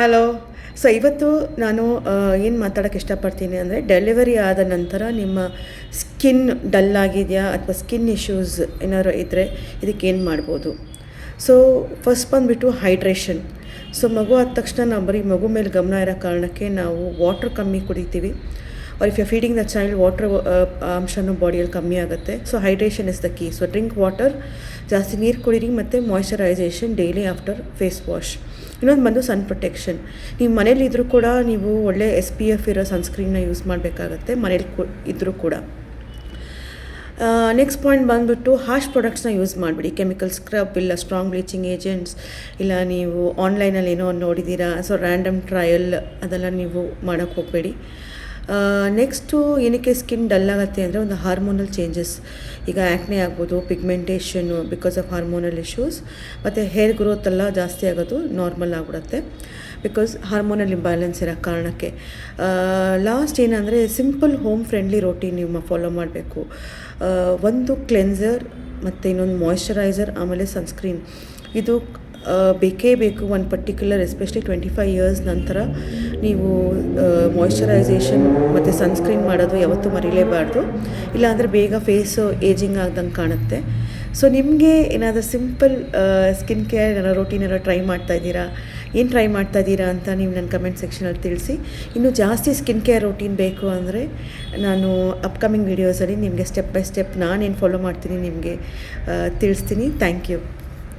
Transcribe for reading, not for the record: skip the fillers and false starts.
Hello. So ಇವತ್ತು ನಾನು ಏನು ಮಾತಾಡೋಕ್ಕೆ ಇಷ್ಟಪಡ್ತೀನಿ ಅಂದರೆ, ಡೆಲಿವರಿ ಆದ ನಂತರ ನಿಮ್ಮ ಸ್ಕಿನ್ ಡಲ್ ಆಗಿದೆಯಾ ಅಥವಾ ಸ್ಕಿನ್ ಇಶ್ಯೂಸ್ ಏನಾದ್ರು ಇದ್ದರೆ ಇದಕ್ಕೇನು ಮಾಡ್ಬೋದು. ಸೊ ಫಸ್ಟ್ ಬಂದುಬಿಟ್ಟು ಹೈಡ್ರೇಷನ್. ಸೊ ಮಗು ಆದ ತಕ್ಷಣ ನಾವು ಬರೀ ಮಗು ಮೇಲೆ ಗಮನ ಇರೋ ಕಾರಣಕ್ಕೆ ನಾವು ವಾಟ್ರ್ ಕಮ್ಮಿ ಕುಡಿತೀವಿ. Or if you feeding the child, water ಅಂಶನೂ ಬಾಡಿಯಲ್ಲಿ ಕಮ್ಮಿ ಆಗುತ್ತೆ. So hydration is the key. So drink water, ಜಾಸ್ತಿ ನೀರು ಕುಡೀರಿ, ಮತ್ತು moisturisation daily after face wash. ಇನ್ನೊಂದು ಬಂದು ಸನ್ ಪ್ರೊಟೆಕ್ಷನ್. ನೀವು ಮನೇಲಿದ್ದರೂ ಕೂಡ ನೀವು ಒಳ್ಳೆ SPF ಇರೋ ಸನ್ಸ್ಕ್ರೀನ್ನ ಯೂಸ್ ಮಾಡಬೇಕಾಗತ್ತೆ, ಮನೇಲಿ ಇದ್ದರೂ ಕೂಡ. ನೆಕ್ಸ್ಟ್ ಪಾಯಿಂಟ್ ಬಂದುಬಿಟ್ಟು ಹಾರ್ಶ್ ಪ್ರಾಡಕ್ಟ್ಸ್ನ ಯೂಸ್ ಮಾಡಿಬಿಡಿ. ಕೆಮಿಕಲ್ ಸ್ಕ್ರಬ್, ಇಲ್ಲ ಸ್ಟ್ರಾಂಗ್ ಬ್ಲೀಚಿಂಗ್ ಏಜೆಂಟ್ಸ್, ಇಲ್ಲ ನೀವು ಆನ್ಲೈನಲ್ಲಿ ಏನೋ ನೋಡಿದ್ದೀರಾ, ಸೊ ರ್ಯಾಂಡಮ್ ಟ್ರಯಲ್ ಅದೆಲ್ಲ ನೀವು ಮಾಡೋಕ್ಕೆ ಹೋಗಬೇಡಿ. ನೆಕ್ಸ್ಟು ಏನಕ್ಕೆ ಸ್ಕಿನ್ ಡಲ್ ಆಗುತ್ತೆ ಅಂದರೆ, ಒಂದು ಹಾರ್ಮೋನಲ್ ಚೇಂಜಸ್. ಈಗ ಆ್ಯಕ್ನೆ ಆಗ್ಬೋದು, ಪಿಗ್ಮೆಂಟೇಷನ್ನು ಬಿಕಾಸ್ ಆಫ್ ಹಾರ್ಮೋನಲ್ ಇಶ್ಯೂಸ್, ಮತ್ತು ಹೇರ್ ಗ್ರೋತ್ ಎಲ್ಲ ಜಾಸ್ತಿ ಆಗೋದು ನಾರ್ಮಲ್ ಆಗಿಬಿಡುತ್ತೆ ಬಿಕಾಸ್ ಹಾರ್ಮೋನಲ್ ಇಂಬ್ಯಾಲೆನ್ಸ್ ಇರೋ ಕಾರಣಕ್ಕೆ. ಲಾಸ್ಟ್ ಏನಂದರೆ, ಸಿಂಪಲ್ ಹೋಮ್ ಫ್ರೆಂಡ್ಲಿ ರೋಟೀನ್ ನೀವು ಫಾಲೋ ಮಾಡಬೇಕು. ಒಂದು ಕ್ಲೆನ್ಸರ್ ಮತ್ತು ಇನ್ನೊಂದು ಮಾಯ್ಶ್ಚರೈಸರ್, ಆಮೇಲೆ ಸನ್ಸ್ಕ್ರೀನ್. ಇದು ಬೇಕೇ ಬೇಕು. ಒಂದು ಪರ್ಟಿಕ್ಯುಲರ್ ಎಸ್ಪೆಷಲಿ 25 ಇಯರ್ಸ್ ನಂತರ ನೀವು ಮಾಯ್ಶ್ಚರೈಸೇಷನ್ ಮತ್ತು ಸನ್ಸ್ಕ್ರೀನ್ ಮಾಡೋದು ಯಾವತ್ತೂ ಮರೀಲೇಬಾರ್ದು. ಇಲ್ಲಾಂದರೆ ಬೇಗ ಫೇಸು ಏಜಿಂಗ್ ಆಗ್ದಂಗೆ ಕಾಣುತ್ತೆ. ಸೊ ನಿಮಗೆ ಏನಾದರೂ ಸಿಂಪಲ್ ಸ್ಕಿನ್ ಕೇರ್ ಏನಾದ್ರು ರೋಟೀನ್ ಎಲ್ಲ ಟ್ರೈ ಮಾಡ್ತಾಯಿದ್ದೀರಾ, ಏನು ಟ್ರೈ ಮಾಡ್ತಾಯಿದ್ದೀರಾ ಅಂತ ನೀವು ನನ್ನ ಕಮೆಂಟ್ ಸೆಕ್ಷನಲ್ಲಿ ತಿಳಿಸಿ. ಇನ್ನೂ ಜಾಸ್ತಿ ಸ್ಕಿನ್ ಕೇರ್ ರೋಟೀನ್ ಬೇಕು ಅಂದರೆ ನಾನು ಅಪ್ಕಮಿಂಗ್ ವೀಡಿಯೋಸಲ್ಲಿ ನಿಮಗೆ ಸ್ಟೆಪ್ ಬೈ ಸ್ಟೆಪ್ ನಾನೇನು ಫಾಲೋ ಮಾಡ್ತೀನಿ ನಿಮಗೆ ತಿಳಿಸ್ತೀನಿ. Thank you.